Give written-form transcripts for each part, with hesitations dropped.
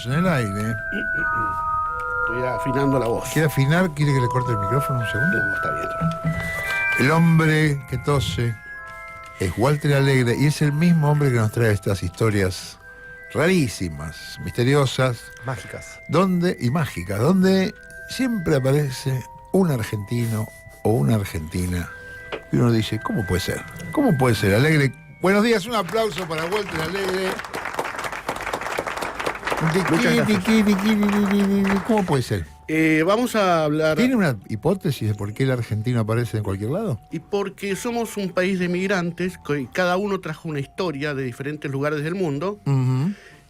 En el aire. Estoy afinando la voz. ¿Quiere afinar? ¿Quiere que le corte el micrófono un segundo? No, está bien. El hombre que tose es Walter Alegre y es el mismo hombre que nos trae estas historias rarísimas, misteriosas, Mágicas. y mágicas, donde siempre aparece un argentino o una argentina y uno dice, ¿cómo puede ser? ¿Cómo puede ser? Alegre. Buenos días, un aplauso para Walter Alegre. ¿Cómo puede ser? Vamos a hablar... ¿Tiene una hipótesis de por qué el argentino aparece en cualquier lado? Y porque somos un país de migrantes, cada uno trajo una historia de diferentes lugares del mundo,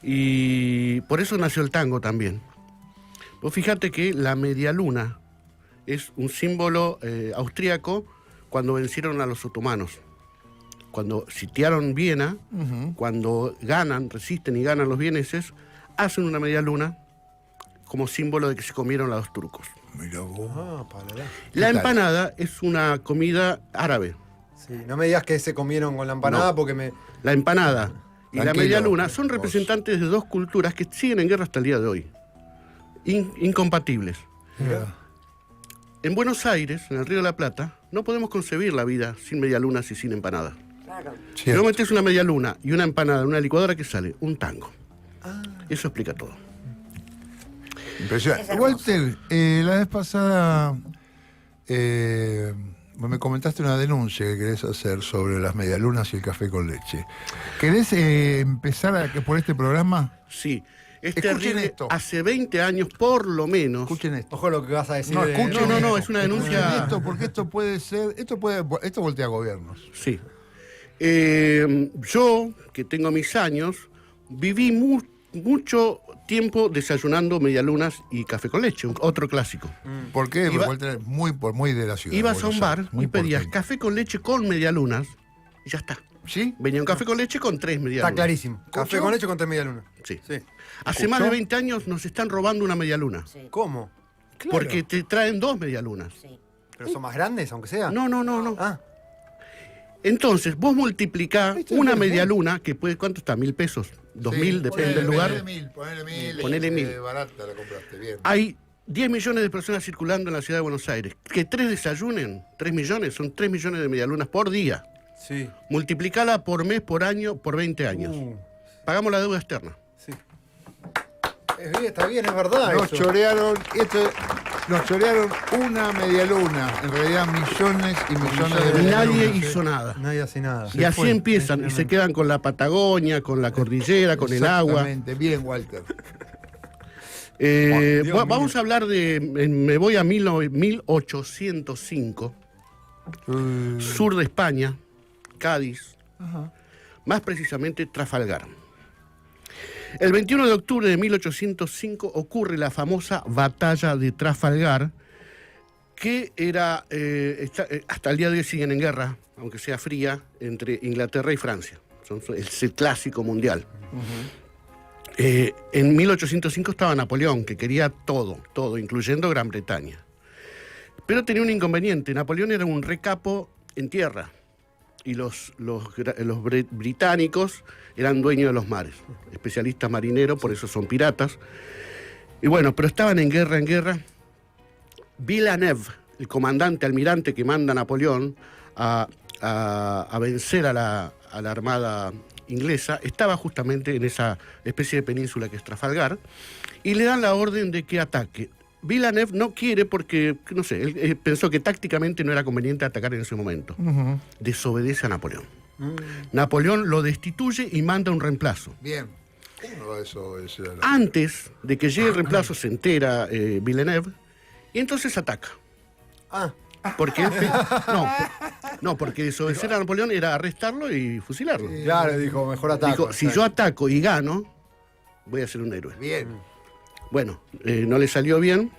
y por eso nació el tango también. Vos fíjate que la medialuna es un símbolo austríaco cuando vencieron a los otomanos. Cuando sitiaron Viena, cuando resisten y ganan los vieneses, hacen una media luna como símbolo de que se comieron a los turcos. Mira vos. La empanada es una comida árabe. Sí, no me digas que se comieron con la empanada No. porque me... La empanada y la Tranquilo, media luna son vos. representantes de dos culturas que siguen en guerra hasta el día de hoy. Incompatibles. Mira. En Buenos Aires, en el Río de la Plata, no podemos concebir la vida sin medialunas y sin empanadas. Si Cierto. no metes una media luna y una empanada en una licuadora, ¿qué sale? Un tango. Eso explica todo. Impresionante. Walter, la vez pasada me comentaste una denuncia que querés hacer sobre las medialunas y el café con leche. ¿Querés empezar por este programa? Sí. Es Escuchen terrible. esto. Hace 20 años, por lo menos... Escuchen esto. Ojo lo que vas a decir. No, de- escuchen No, esto. es una Escuchen denuncia... esto, porque esto puede ser, esto voltea gobiernos. Sí. Yo, que tengo mis años, viví mucho tiempo desayunando medialunas y café con leche, otro clásico. ¿Por qué? Iba- Walter es muy de la ciudad. Ibas a Buenos un bar Aires, muy y pedías porteño. café con leche con medialunas y ya está. ¿Sí? Venía un café con leche con 3 medialunas. Está clarísimo. Café ¿Escuchó? con leche con 3 medialunas. Sí. Sí. Hace más de 20 años nos están robando una medialuna. ¿Cómo? Claro. Porque te traen 2 medialunas. ¿Pero son más grandes, aunque sea? No. Ah, Entonces, vos multiplicás Esto es una verdad. medialuna, que puede, ¿cuánto está? ¿1.000 pesos? ¿2.000? Depende del lugar. Ponele 1.000. Ponele 1.000. Barata la compraste, bien. Hay 10 millones de personas circulando en la ciudad de Buenos Aires. Que 3 desayunen, 3 millones, son 3 millones de medialunas por día. sí. Multiplicala por mes, por año, por 20 años. Pagamos la deuda externa. Sí. Está bien, es verdad Nos eso. chorearon, nos chorearon una medialuna, en realidad millones y millones de Y nadie medialunas. hizo nada. Nadie hace nada. Y así fue. empiezan, y se quedan con la Patagonia, con la cordillera, con el agua. Exactamente, bien, Walter. Dios mío. Vamos a hablar de... Me voy a 1805, sur de España, Cádiz, más precisamente Trafalgar. El 21 de octubre de 1805 ocurre la famosa batalla de Trafalgar, que era, hasta el día de hoy siguen en guerra, aunque sea fría, entre Inglaterra y Francia. Es el clásico mundial. En 1805 estaba Napoleón, que quería todo, incluyendo Gran Bretaña. Pero tenía un inconveniente. Napoleón era un recapo en tierra y los británicos eran dueños de los mares, especialistas marineros, por eso son piratas. Y bueno, pero estaban en guerra. Villeneuve, el comandante, almirante que manda a Napoleón a vencer a la armada inglesa, estaba justamente en esa especie de península que es Trafalgar, y le dan la orden de que ataque. Villeneuve no quiere porque, no sé, él pensó que tácticamente no era conveniente atacar en ese momento. Desobedece a Napoleón. Napoleón lo destituye y manda un reemplazo. Bien. ¿Cómo no eso? Antes de que llegue el reemplazo se entera Villeneuve y entonces ataca. Ah, Porque porque desobedecer a Napoleón era arrestarlo y fusilarlo. claro, dijo, mejor ataco. Dijo, si yo ataco y gano, voy a ser un héroe. Bien. Bueno, no le salió bien,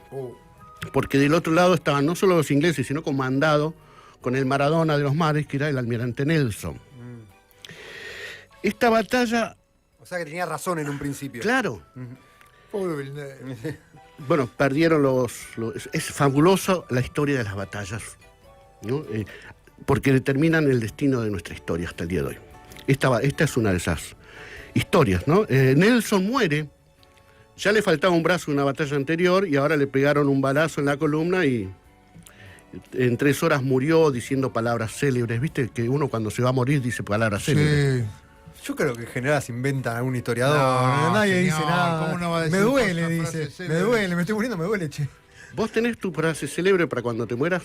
porque del otro lado estaban no solo los ingleses, sino comandado con el Maradona de los mares, que era el almirante Nelson. Esta batalla, O sea que tenía razón en un principio. claro, Pobre Villeneuve. bueno, perdieron es fabuloso la historia de las batallas, ¿no? Porque determinan el destino de nuestra historia hasta el día de hoy. Esta es una de esas historias, ¿no? Nelson muere Ya le faltaba un brazo en una batalla anterior y ahora le pegaron un balazo en la columna y en 3 horas murió diciendo palabras célebres. ¿Viste que uno cuando se va a morir dice palabras célebres? Sí. Yo creo que en general se inventan algún historiador. No, Nadie señor, dice nada. ¿cómo no va a decir me duele, otra dice. frase Me célebre? duele, me estoy muriendo, me duele, che. ¿Vos tenés tu frase célebre para cuando te mueras?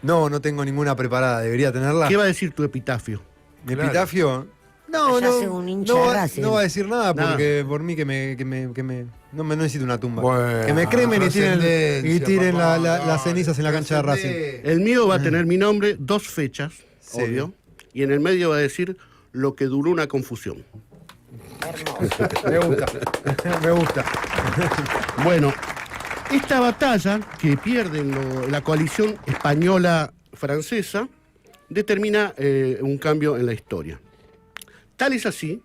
No, no tengo ninguna preparada. Debería tenerla. ¿Qué va a decir tu epitafio? ¿Mi Claro. epitafio? No, Allá no. hace un hincha No, de va- Racing. no va a decir nada Nada. porque por mí no me necesito una tumba. Bueno, que me cremen y tiren trascendencia, papá, las cenizas en la cancha de Racing. trascendé. El mío va a tener mi nombre, 2 fechas, Sí. obvio, y en el medio va a decir lo que duró una confusión. Me gusta. Me gusta. Bueno, esta batalla que pierden la coalición española-francesa determina un cambio en la historia. Tal es así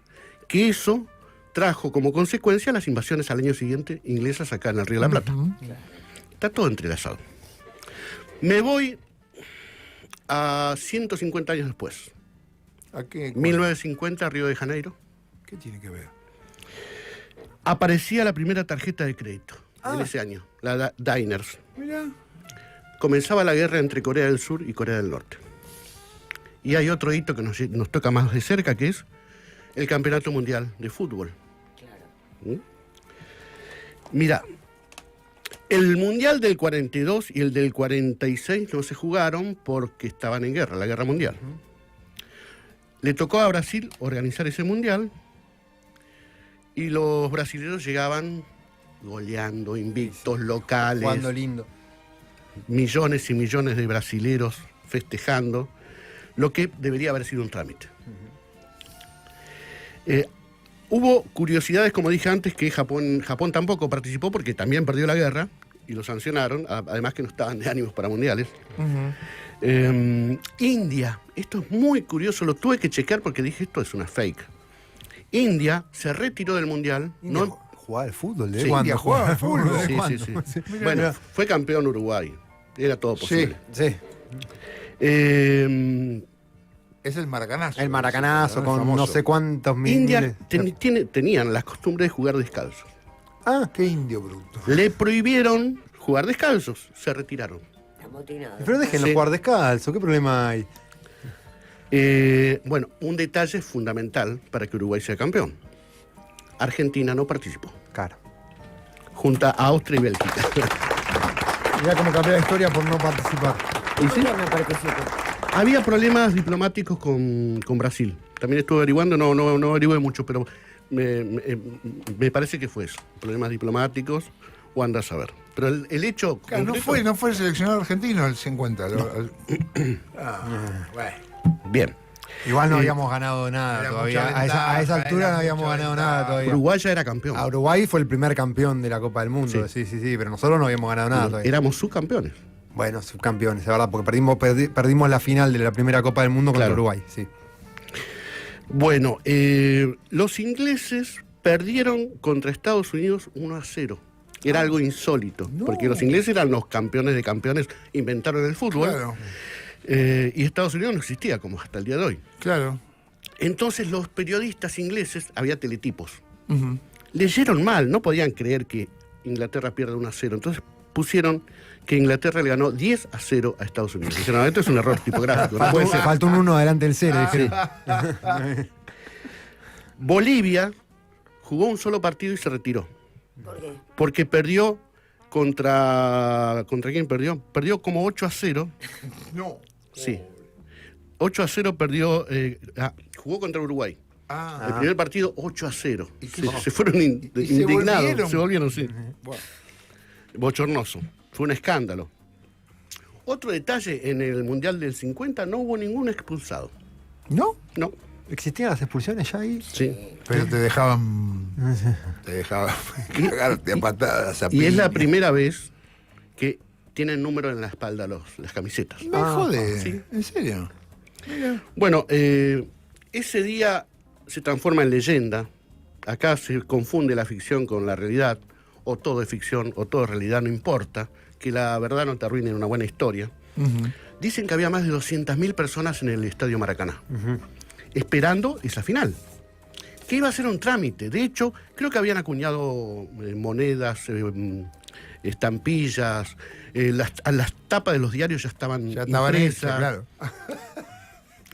que eso trajo como consecuencia las invasiones al año siguiente inglesas acá en el Río de la Plata. Está todo entrelazado. Me voy a 150 años después. ¿A qué? 1950, Río de Janeiro. ¿Qué tiene que ver? Aparecía la primera tarjeta de crédito en ese año, la Diners. Mira. Comenzaba la guerra entre Corea del Sur y Corea del Norte. Y hay otro hito que nos toca más de cerca, que es el Campeonato Mundial de Fútbol. ¿Mm? Mira, el Mundial del 42 y el del 46 no se jugaron porque estaban en guerra, la Guerra Mundial. Le tocó a Brasil organizar ese Mundial y los brasileños llegaban goleando, invictos, locales. Jugando lindo. Millones y millones de brasileros festejando, lo que debería haber sido un trámite. Hubo curiosidades, como dije antes, que Japón tampoco participó porque también perdió la guerra y lo sancionaron, además que no estaban de ánimos para mundiales. India, esto es muy curioso, lo tuve que chequear porque dije esto es una fake. India se retiró del mundial. India No, jugaba al fútbol, ¿de Sí, cuándo? India jugaba al fútbol. ¿De sí, cuándo? sí, sí. Mirá, Bueno, mirá. fue campeón Uruguay. Era todo posible. Sí. Es el maracanazo. El maracanazo El con famoso. no sé cuántos India miles. tenían la costumbre de jugar descalzos. Ah, Qué indio bruto. Le prohibieron jugar descalzos, se retiraron. Amotinado. pero déjenlo Sí. jugar descalzo, ¿qué problema hay? Bueno, un detalle fundamental para que Uruguay sea campeón. Argentina no participó, Claro. junto a Austria y Bélgica. Mirá cómo cambió la historia por no participar. ¿Y sí? No participo. Había problemas diplomáticos con Brasil. También estuve averiguando, no averigué mucho, pero me parece que fue eso. Problemas diplomáticos o andás a ver. Pero el hecho... Claro, concreto- no fue el seleccionado argentino el 50. Bueno. Bien. Igual no habíamos ganado nada Era todavía. mucha A esa ventaja, altura era no habíamos mucha ganado ventaja. nada todavía. Uruguay ya era campeón. A Uruguay fue el primer campeón de la Copa del Mundo. Sí, sí, pero nosotros no habíamos ganado nada todavía. Éramos subcampeones. Bueno, subcampeones, la verdad, porque perdimos la final de la primera Copa del Mundo contra Claro. Uruguay, sí. Bueno, los ingleses perdieron contra Estados Unidos 1-0. Era algo insólito, porque los ingleses eran los campeones de campeones, inventaron el fútbol, Claro, y Estados Unidos no existía como hasta el día de hoy. claro. Entonces los periodistas ingleses, había teletipos, Ujú. leyeron mal, no podían creer que Inglaterra pierda 1-0. Entonces pusieron que Inglaterra le ganó 10-0 a Estados Unidos. Dijeron, no, esto es un error tipográfico, no puede ser. Faltó un 1 adelante del 0, dijeron. Bolivia jugó un solo partido y se retiró. ¿Por qué? Porque perdió ¿Contra quién perdió? Perdió como 8-0. No. Sí. 8-0 perdió. Jugó contra Uruguay. El primer partido 8-0. ¿Y qué? Se fueron ¿Y se indignados. volvieron? Se volvieron, sí. Bueno. Bochornoso. Fue un escándalo. Otro detalle, en el Mundial del 50 no hubo ningún expulsado. ¿No? No. ¿Existían las expulsiones ya ahí? Sí. Pero te dejaban cagarte a patadas. Y es la primera vez que tienen número en la espalda las camisetas. Me jode. sí. ¿En serio? Bueno, ese día se transforma en leyenda. Acá se confunde la ficción con la realidad. O todo es ficción o todo es realidad, no importa. Que la verdad no te arruine una buena historia. Dicen que había más de 200.000 personas en el Estadio Maracaná, esperando esa final. que iba a ser un trámite. De hecho, creo que habían acuñado monedas, estampillas, las tapas de los diarios ya estaban estaban impresas. hechas, claro.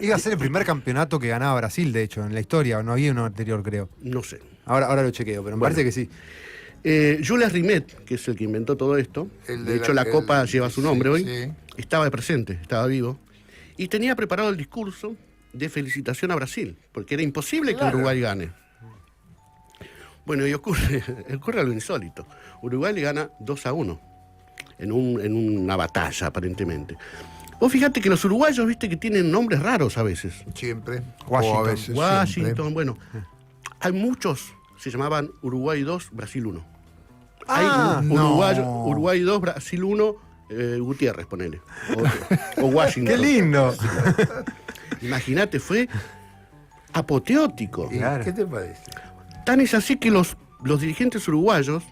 Iba a ser el primer campeonato que ganaba Brasil, de hecho, en la historia. No había uno anterior, creo. No sé. Ahora lo chequeo, pero me parece que sí. Jules Rimet, que es el que inventó todo esto, de hecho la copa lleva su nombre hoy, estaba presente, estaba vivo, y tenía preparado el discurso de felicitación a Brasil, porque era imposible que Uruguay gane. Bueno, y ocurre algo insólito. Uruguay le gana 2-1 en una batalla, aparentemente. Vos fíjate que los uruguayos, viste, que tienen nombres raros a veces. Siempre. Washington. O a veces Washington, siempre. bueno. Hay muchos, se llamaban Uruguay 2, Brasil 1. Ah, Hay Uruguay 2, Brasil 1, Gutiérrez, ponele. O Washington. ¡Qué lindo! Imagínate, fue apoteótico. Claro. ¿Qué te parece? Tan es así que los dirigentes uruguayos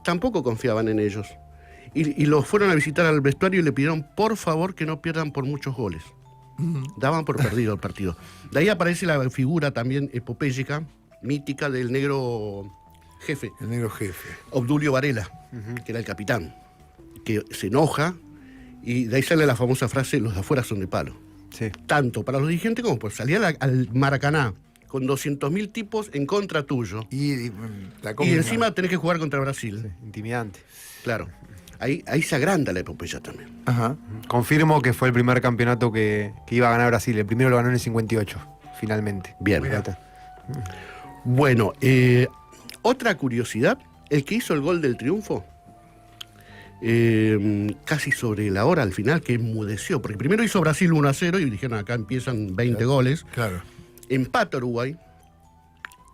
tampoco confiaban en ellos. Y los fueron a visitar al vestuario y le pidieron por favor que no pierdan por muchos goles. Daban por perdido el partido. De ahí aparece la figura también epopéyica, mítica del negro jefe, El negro jefe. Obdulio Varela, que era el capitán, que se enoja y de ahí sale la famosa frase, los de afuera son de palo. Sí. Tanto para los dirigentes como por salir al Maracaná con 200.000 tipos en contra tuyo. Y Y encima tenés que jugar contra Brasil. Intimidante. Claro. Ahí se agranda la epopeya también. Ajá. Confirmo que fue el primer campeonato que iba a ganar Brasil. El primero lo ganó en el 58, finalmente. Bien. Ahí está. Bueno, otra curiosidad, el que hizo el gol del triunfo, casi sobre la hora al final, que enmudeció, porque primero hizo Brasil 1-0 y dijeron acá empiezan 20 goles. Claro. Empata Uruguay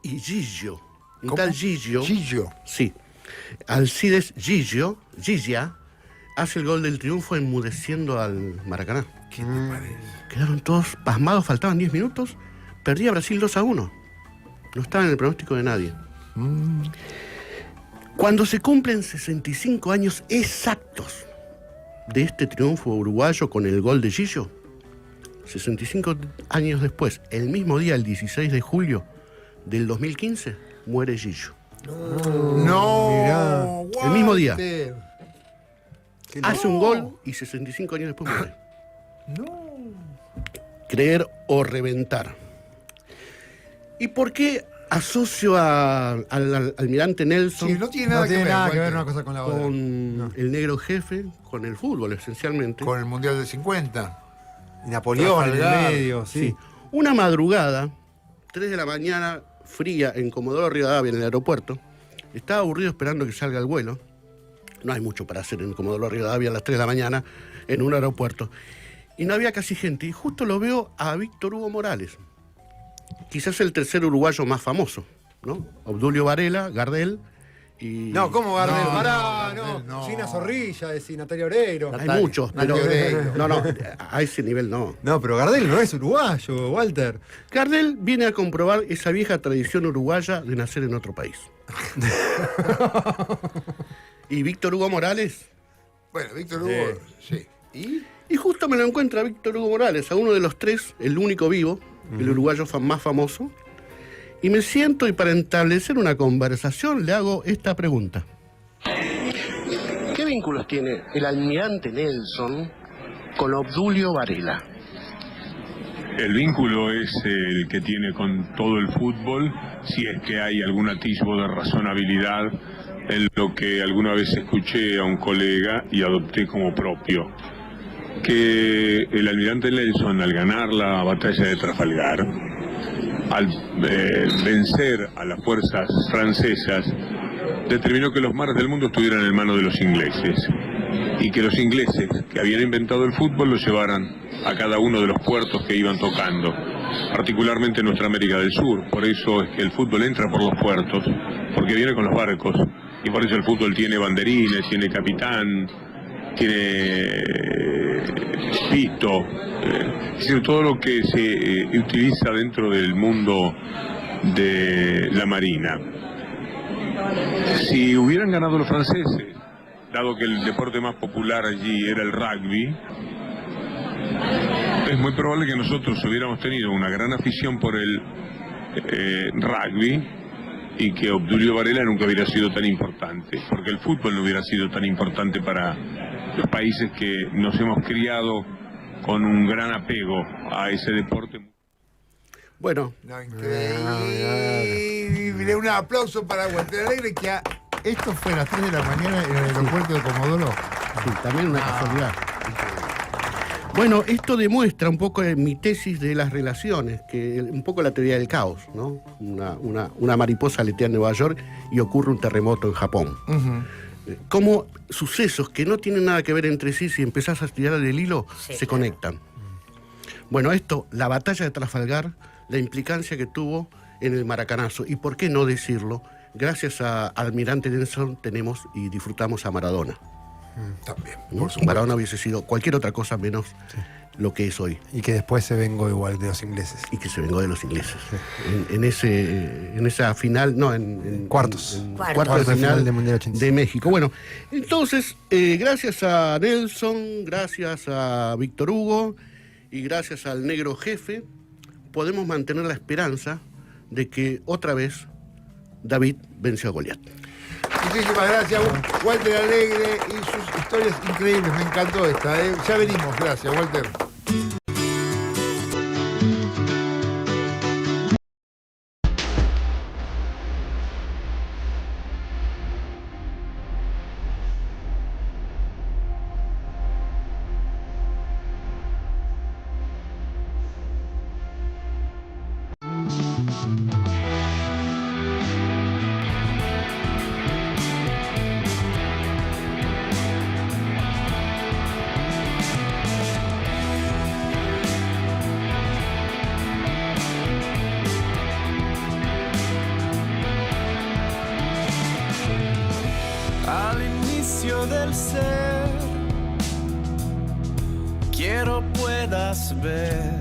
y Gigio, un ¿Cómo? tal Gigio, Gillo. sí, Alcides Gigia, hace el gol del triunfo enmudeciendo al Maracaná. ¿Qué te parece? Quedaron todos pasmados, faltaban 10 minutos, perdía Brasil 2-1. No estaba en el pronóstico de nadie. Cuando se cumplen 65 años exactos de este triunfo uruguayo con el gol de Gillo, 65 años después, el mismo día, el 16 de julio del 2015, muere Gillo. No. Mirá. El mismo día. Walter. Hace un gol y 65 años después muere. No. Creer o reventar. ¿Y por qué asocio al almirante Nelson Sí, no tiene No nada tiene nada que ver Walter. una cosa con la otra. con el negro jefe, con el fútbol esencialmente? Con el Mundial del 50. Y Napoleón en el Trafalgar. medio, sí. Sí. Una madrugada, 3 de la mañana, fría, en Comodoro Rivadavia, en el aeropuerto. Estaba aburrido esperando que salga el vuelo. No hay mucho para hacer en Comodoro Rivadavia a las 3 de la mañana en un aeropuerto. Y no había casi gente. Y justo lo veo a Víctor Hugo Morales. Quizás el tercer uruguayo más famoso, ¿no? Obdulio Varela, Gardel y... No, ¿cómo Gardel? No, Pará, no, no. Gardel, no. Gina Zorrilla, decía Natalia Oreiro. Hay muchos, pero... Natalia Oreiro. No, a ese nivel no. No, pero Gardel no es uruguayo, Walter. Gardel viene a comprobar esa vieja tradición uruguaya de nacer en otro país. Y Víctor Hugo Morales... Bueno, Víctor Hugo. Sí. Y justo me lo encuentra Víctor Hugo Morales, a uno de los tres, el único vivo, el uruguayo más famoso. Y me siento y para establecer una conversación le hago esta pregunta. ¿Qué vínculos tiene el almirante Nelson con Obdulio Varela? El vínculo es el que tiene con todo el fútbol, si es que hay algún atisbo de razonabilidad en lo que alguna vez escuché a un colega y adopté como propio, que el almirante Nelson, al ganar la batalla de Trafalgar, al vencer a las fuerzas francesas, determinó que los mares del mundo estuvieran en manos de los ingleses y que los ingleses que habían inventado el fútbol lo llevaran a cada uno de los puertos que iban tocando, particularmente en nuestra América del Sur. Por eso es que el fútbol entra por los puertos, porque viene con los barcos, y por eso el fútbol tiene banderines, tiene capitán, tiene pisto, es decir, todo lo que se utiliza dentro del mundo de la marina. Si hubieran ganado los franceses, dado que el deporte más popular allí era el rugby, es muy probable que nosotros hubiéramos tenido una gran afición por el rugby y que Obdulio Varela nunca hubiera sido tan importante, porque el fútbol no hubiera sido tan importante para los países que nos hemos criado con un gran apego a ese deporte. Bueno, No, increíble. Un aplauso para Walter Alegre, que esto fue a las 3 de la mañana en el aeropuerto de Comodoro. sí, también una casualidad. Bueno, esto demuestra un poco mi tesis de las relaciones, que un poco la teoría del caos, ¿no? Una mariposa aletea en Nueva York y ocurre un terremoto en Japón. Como sucesos que no tienen nada que ver entre sí, si empezás a estirar el hilo, se conectan. Bueno, esto, la batalla de Trafalgar, la implicancia que tuvo en el Maracanazo, y por qué no decirlo, gracias a Almirante Nelson tenemos y disfrutamos a Maradona. También, ¿No? por supuesto. Maradona hubiese sido cualquier otra cosa menos lo que es hoy. Y que después se vengó igual de los ingleses. Y que se vengó de los ingleses. En esa final, no, en Cuartos. en Cuartos de final del Mundial 86. de México. Bueno, entonces, gracias a Nelson, gracias a Víctor Hugo y gracias al negro jefe, podemos mantener la esperanza de que otra vez David venció a Goliat. Muchísimas gracias, Walter Alegre y sus historias increíbles. Me encantó esta. Ya venimos. Gracias, Walter. Al inicio del ser, quiero puedas ver